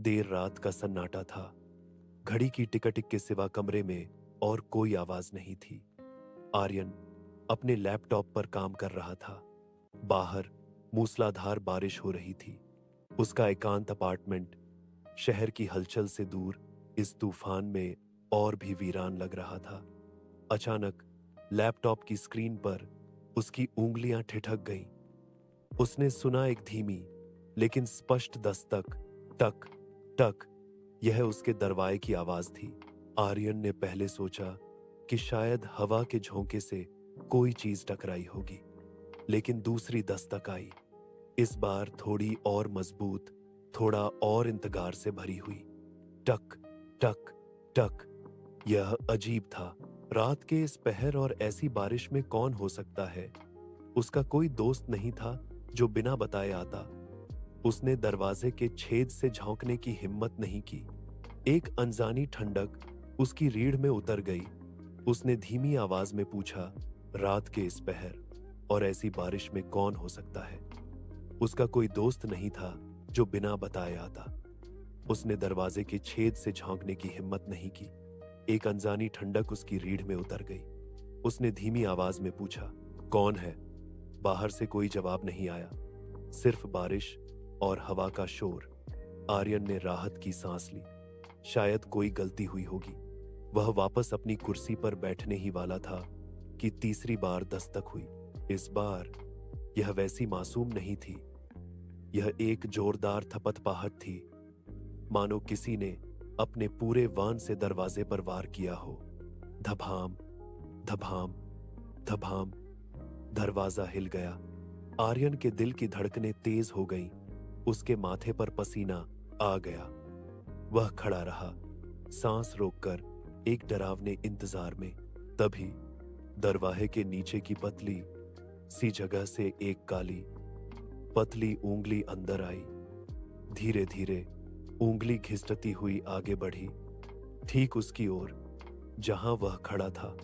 देर रात का सन्नाटा था। घड़ी की टिक-टिक के सिवा कमरे में और कोई आवाज नहीं थी। आर्यन अपने लैपटॉप पर काम कर रहा था। बाहर मूसलाधार बारिश हो रही थी। उसका एकांत अपार्टमेंट शहर की हलचल से दूर इस तूफान में और भी वीरान लग रहा था। अचानक लैपटॉप की स्क्रीन पर उसकी उंगलियां ठिठक गईं। उसने सुना एक धीमी लेकिन स्पष्ट दस्तक, टक टक। यह उसके दरवाजे की आवाज थी। आर्यन ने पहले सोचा कि शायद हवा के झोंके से कोई चीज टकराई होगी, लेकिन दूसरी दस्तक आई। इस बार थोड़ी और मजबूत, थोड़ा और इंतजार से भरी हुई। टक टक टक। यह अजीब था। रात के इस पहर और ऐसी बारिश में कौन हो सकता है? उसका कोई दोस्त नहीं था जो बिना बताए आता। उसने दरवाजे के छेद से झांकने की हिम्मत नहीं की। एक अनजानी ठंडक उसकी रीढ़ में उतर गई। उसने धीमी आवाज में पूछा, रात के इस पहर और ऐसी बारिश में कौन हो सकता है? उसका कोई दोस्त नहीं था जो बिना बताए आता। उसने दरवाजे के छेद से झांकने की हिम्मत नहीं की। एक अनजानी ठंडक उसकी रीढ़ में उतर गई। उसने धीमी आवाज में पूछा, कौन है? बाहर से कोई जवाब नहीं आया, सिर्फ बारिश और हवा का शोर। आर्यन ने राहत की सांस ली। शायद कोई गलती हुई होगी। वह वापस अपनी कुर्सी पर बैठने ही वाला था कि तीसरी बार दस्तक हुई। इस बार यह वैसी मासूम नहीं थी। यह एक जोरदार थपथपाहट थी, मानो किसी ने अपने पूरे वान से दरवाजे पर वार किया हो। धभाम धभाम धभाम। दरवाजा हिल गया। आर्यन के दिल की धड़कनें तेज हो गईं। उसके माथे पर पसीना आ गया। वह खड़ा रहा, सांस रोककर, एक डरावने इंतजार में। तभी दरवाजे के नीचे की पतली सी जगह से एक काली पतली उंगली अंदर आई। धीरे धीरे उंगली घिसटती हुई आगे बढ़ी, ठीक उसकी ओर जहां वह खड़ा था।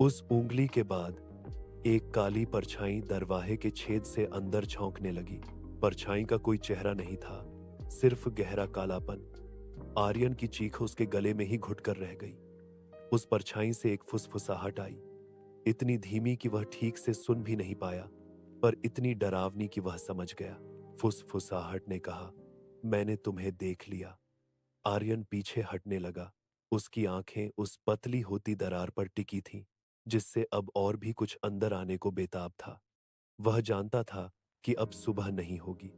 उस उंगली के बाद एक काली परछाई दरवाजे के छेद से अंदर झांकने लगी। परछाई का कोई चेहरा नहीं था, सिर्फ गहरा कालापन। आर्यन की चीख उसके गले में ही घुटकर रह गई। उस परछाई से एक फुसफुसाहट आई, इतनी धीमी कि वह ठीक से सुन भी नहीं पाया, पर इतनी डरावनी कि वह समझ गया। फुसफुसाहट ने कहा, मैंने तुम्हें देख लिया। आर्यन पीछे हटने लगा। उसकी आंखें उस पतली होती दरार पर टिकी थीं, जिससे अब और भी कुछ अंदर आने को बेताब था। वह जानता था कि अब सुबह नहीं होगी।